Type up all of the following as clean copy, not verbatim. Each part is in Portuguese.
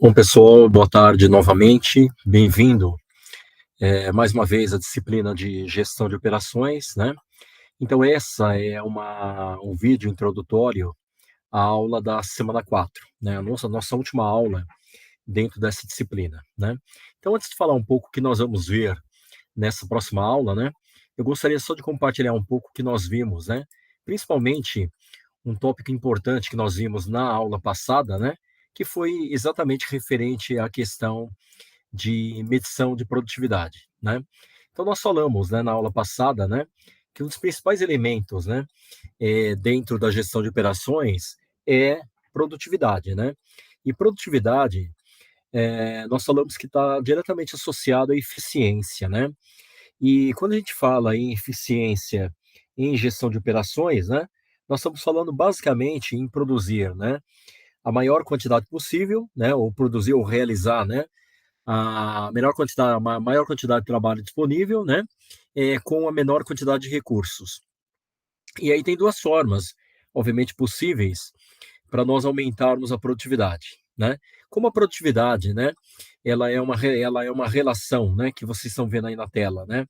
Bom, pessoal, boa tarde novamente. Bem-vindo mais uma vez à disciplina de gestão de operações, né? Então, essa é um vídeo introdutório à aula da semana 4, né? A nossa última aula dentro dessa disciplina, né? Então, antes de falar um pouco o que nós vamos ver nessa próxima aula, né? Eu gostaria só de compartilhar um pouco o que nós vimos, né? Principalmente um tópico importante que nós vimos na aula passada, né? Que foi exatamente referente à questão de medição de produtividade, né? Então nós falamos, né, na aula passada, né, que um dos principais elementos, né, dentro da gestão de operações é produtividade, né? E produtividade, nós falamos que está diretamente associado à eficiência, né? E quando a gente fala em eficiência em gestão de operações, né, nós estamos falando basicamente em produzir, né, a maior quantidade possível, né, ou produzir ou realizar, né, a maior quantidade de trabalho disponível, né, com a menor quantidade de recursos. E aí tem duas formas, obviamente, possíveis para nós aumentarmos a produtividade, né? Como a produtividade, né, ela é uma relação, né, que vocês estão vendo aí na tela, né?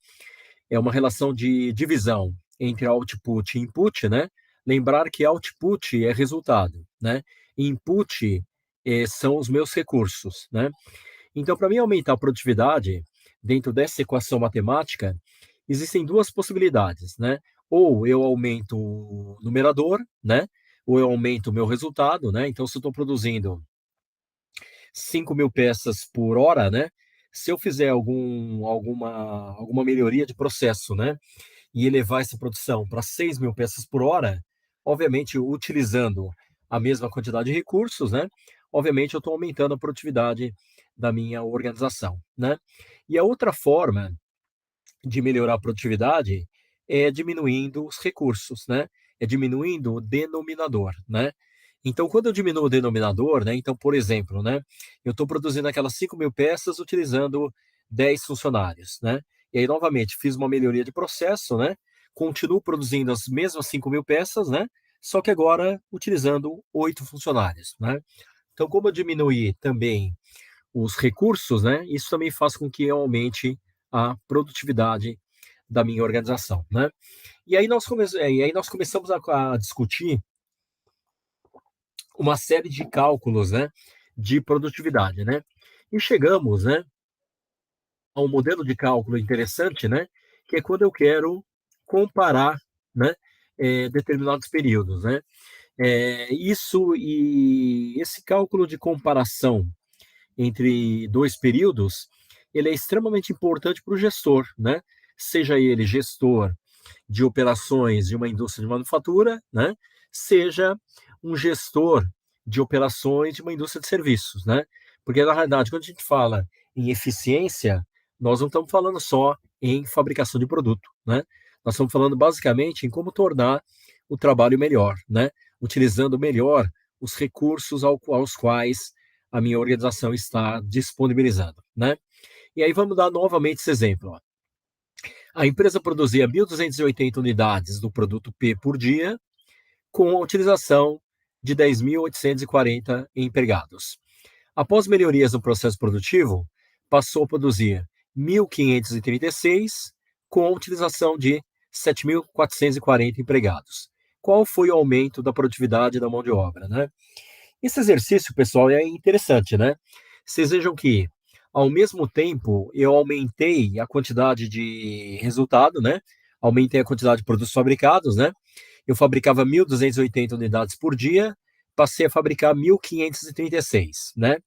É uma relação de divisão entre output e input, né? Lembrar que output é resultado, né? Input são os meus recursos, né? Então, para mim aumentar a produtividade dentro dessa equação matemática, existem duas possibilidades, né? Ou eu aumento o numerador, né? Ou eu aumento o meu resultado, né? Então, se eu estou produzindo 5.000 peças por hora, né? Se eu fizer alguma melhoria de processo, né? E elevar essa produção para 6.000 peças por hora, obviamente utilizando a mesma quantidade de recursos, né? Obviamente eu estou aumentando a produtividade da minha organização, né? E a outra forma de melhorar a produtividade é diminuindo os recursos, né? É diminuindo o denominador, né? Então, quando eu diminuo o denominador, né? Então, por exemplo, né? Eu estou produzindo aquelas 5.000 peças utilizando 10 funcionários, né? E aí, novamente, fiz uma melhoria de processo, né? Continuo produzindo as mesmas 5.000 peças, né? Só que agora utilizando 8 funcionários, né? Então, como eu diminuí também os recursos, né? Isso também faz com que eu aumente a produtividade da minha organização, né? E aí nós começamos a discutir uma série de cálculos, né, de produtividade, né? E chegamos, né, a um modelo de cálculo interessante, né, que é quando eu quero comparar, né, determinados períodos, né? Isso e esse cálculo de comparação entre dois períodos, ele é extremamente importante para o gestor, né? Seja ele gestor de operações de uma indústria de manufatura, né? Seja um gestor de operações de uma indústria de serviços, né? Porque, na realidade, quando a gente fala em eficiência, nós não estamos falando só em fabricação de produto, né? Nós estamos falando basicamente em como tornar o trabalho melhor, né? Utilizando melhor os recursos aos quais a minha organização está disponibilizando, né? E aí vamos dar novamente esse exemplo. Ó. A empresa produzia 1.280 unidades do produto P por dia, com a utilização de 10.840 empregados. Após melhorias no processo produtivo, passou a produzir 1.536, com a utilização de 7.440 empregados. Qual foi o aumento da produtividade da mão de obra, né? Esse exercício, pessoal, é interessante, né? Vocês vejam que, ao mesmo tempo, eu aumentei a quantidade de resultado, né? Aumentei a quantidade de produtos fabricados, né? Eu fabricava 1.280 unidades por dia, passei a fabricar 1.536, né?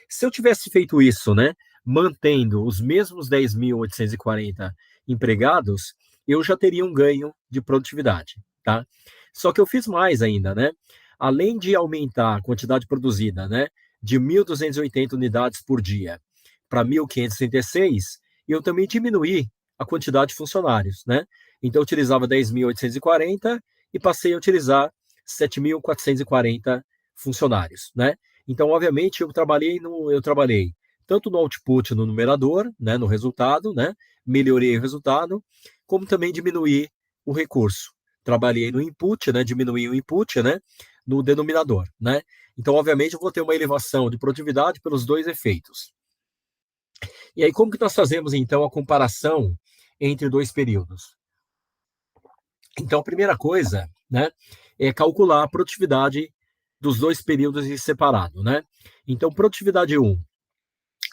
Se eu tivesse feito isso, né, mantendo os mesmos 10.840 empregados, eu já teria um ganho de produtividade, tá? Só que eu fiz mais ainda, né? Além de aumentar a quantidade produzida, né, de 1.280 unidades por dia para 1.536, eu também diminuí a quantidade de funcionários, né? Então eu utilizava 10.840 e passei a utilizar 7.440 funcionários, né? Então, obviamente, eu trabalhei tanto no output, no numerador, né, no resultado, né, melhorei o resultado, como também diminuí o recurso. Trabalhei no input, né, diminuí o input, né, no denominador, né? Então, obviamente, eu vou ter uma elevação de produtividade pelos dois efeitos. E aí, como que nós fazemos, então, a comparação entre dois períodos? Então, a primeira coisa, né, é calcular a produtividade dos dois períodos em separado, né? Então, produtividade 1,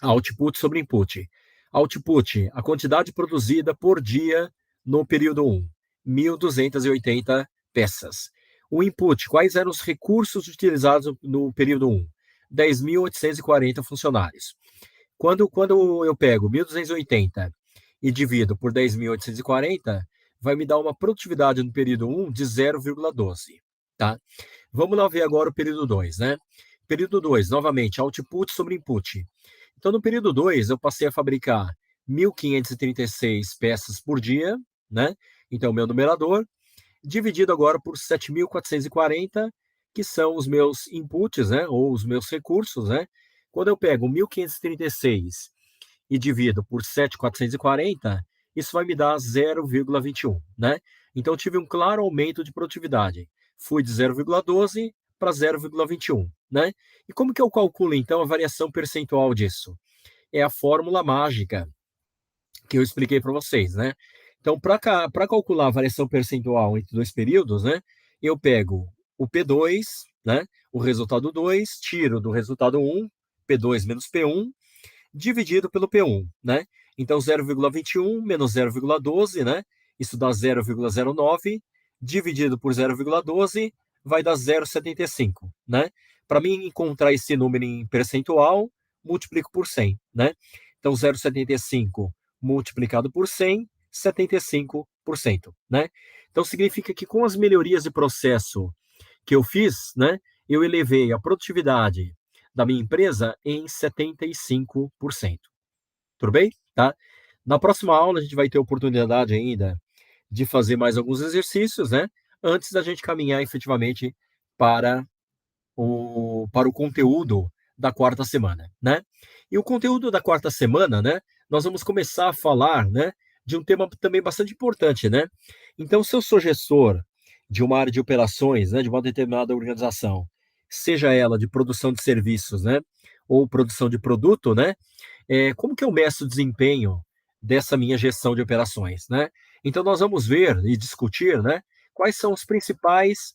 output sobre input. Output, a quantidade produzida por dia no período 1, 1.280 peças. O input, quais eram os recursos utilizados no período 1? 10.840 funcionários. Quando eu pego 1.280 e divido por 10.840, vai me dar uma produtividade no período 1 de 0,12. Tá? Vamos lá ver agora o período 2, né? Período 2, novamente, output sobre input. Então, no período 2, eu passei a fabricar 1.536 peças por dia, né? Então, meu numerador, dividido agora por 7.440, que são os meus inputs, né? Ou os meus recursos, né? Quando eu pego 1.536 e divido por 7.440, isso vai me dar 0,21, né? Então, eu tive um claro aumento de produtividade. Fui de 0,12 para 0,21, né? E como que eu calculo, então, a variação percentual disso? É a fórmula mágica que eu expliquei para vocês, né? Então, para calcular a variação percentual entre dois períodos, né, eu pego o P2, né, o resultado 2, tiro do resultado 1, P2 menos P1, dividido pelo P1, né? Então, 0,21 menos 0,12, né? Isso dá 0,09, dividido por 0,12, vai dar 0,75, né? Para mim encontrar esse número em percentual, multiplico por 100, né? Então, 0,75 multiplicado por 100, 75%, né? Então, significa que com as melhorias de processo que eu fiz, né, eu elevei a produtividade da minha empresa em 75%. Tudo bem? Tá? Na próxima aula, a gente vai ter oportunidade ainda de fazer mais alguns exercícios, né? Antes da gente caminhar efetivamente para para o conteúdo da quarta semana, né? E o conteúdo da quarta semana, né? Nós vamos começar a falar, né? De um tema também bastante importante, né? Então, se eu sou gestor de uma área de operações, né? De uma determinada organização, seja ela de produção de serviços, né? Ou produção de produto, né? Como que eu meço o desempenho dessa minha gestão de operações, né? Então, nós vamos ver e discutir, né? Quais são os principais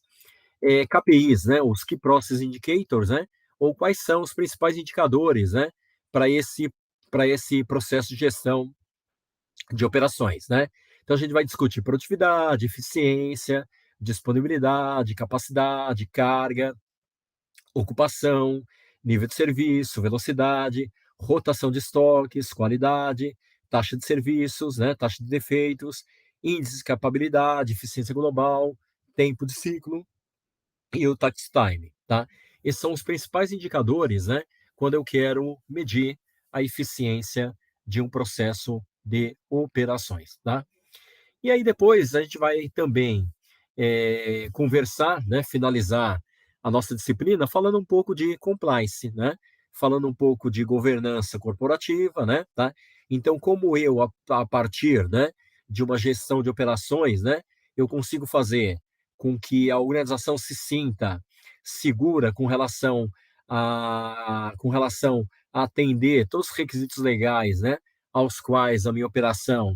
KPIs, né, os Key Process Indicators, né, ou quais são os principais indicadores, né, para esse processo de gestão de operações, né? Então a gente vai discutir produtividade, eficiência, disponibilidade, capacidade, carga, ocupação, nível de serviço, velocidade, rotação de estoques, qualidade, taxa de serviços, né, taxa de defeitos, índice de escapabilidade, eficiência global, tempo de ciclo, e o tax time, tá? Esses são os principais indicadores, né, quando eu quero medir a eficiência de um processo de operações, tá? E aí depois a gente vai também conversar, né, finalizar a nossa disciplina falando um pouco de compliance, né? Falando um pouco de governança corporativa, né? Tá? Então, como eu, a partir, né, de uma gestão de operações, né, eu consigo fazer com que a organização se sinta segura com relação a atender todos os requisitos legais, né, aos quais a minha operação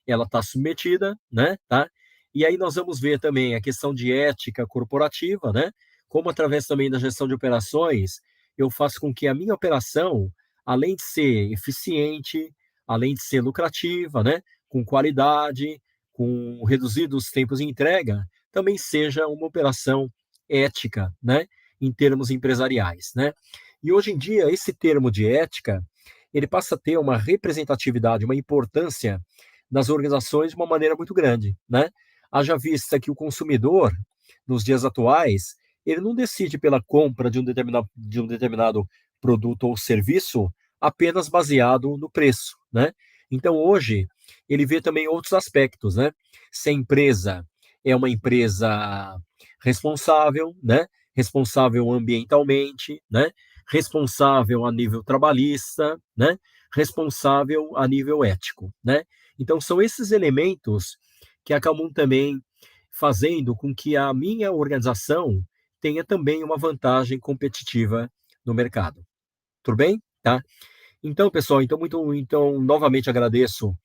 ela está submetida, né, tá? E aí nós vamos ver também a questão de ética corporativa, né? Como através também da gestão de operações, eu faço com que a minha operação, além de ser eficiente, além de ser lucrativa, né? Com qualidade, com reduzidos tempos de entrega, também seja uma operação ética, né? Em termos empresariais, né? E hoje em dia, esse termo de ética, ele passa a ter uma representatividade, uma importância nas organizações de uma maneira muito grande, né? Haja vista que o consumidor, nos dias atuais, ele não decide pela compra de um determinado produto ou serviço apenas baseado no preço, né? Então, hoje, ele vê também outros aspectos, né? Se a empresa é uma empresa responsável, né? Responsável ambientalmente, né? Responsável a nível trabalhista, né? Responsável a nível ético, né? Então, são esses elementos que acabam também fazendo com que a minha organização tenha também uma vantagem competitiva no mercado. Tudo bem? Tá? Então, pessoal, então novamente agradeço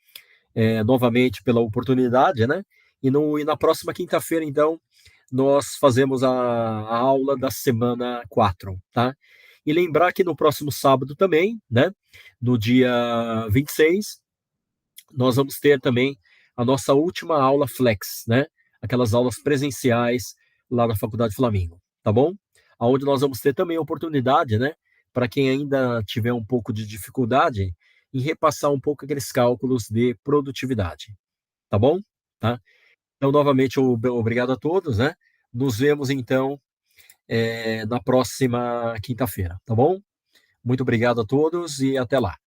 novamente pela oportunidade, né? E na próxima quinta-feira, então, nós fazemos a aula da semana 4, tá? E lembrar que no próximo sábado também, né? No dia 26, nós vamos ter também a nossa última aula flex, né? Aquelas aulas presenciais lá na Faculdade Flamingo, tá bom? Aonde nós vamos ter também a oportunidade, né? Para quem ainda tiver um pouco de dificuldade, em repassar um pouco aqueles cálculos de produtividade, tá bom? Tá? Então, novamente, obrigado a todos, né? Nos vemos, então, na próxima quinta-feira, tá bom? Muito obrigado a todos e até lá.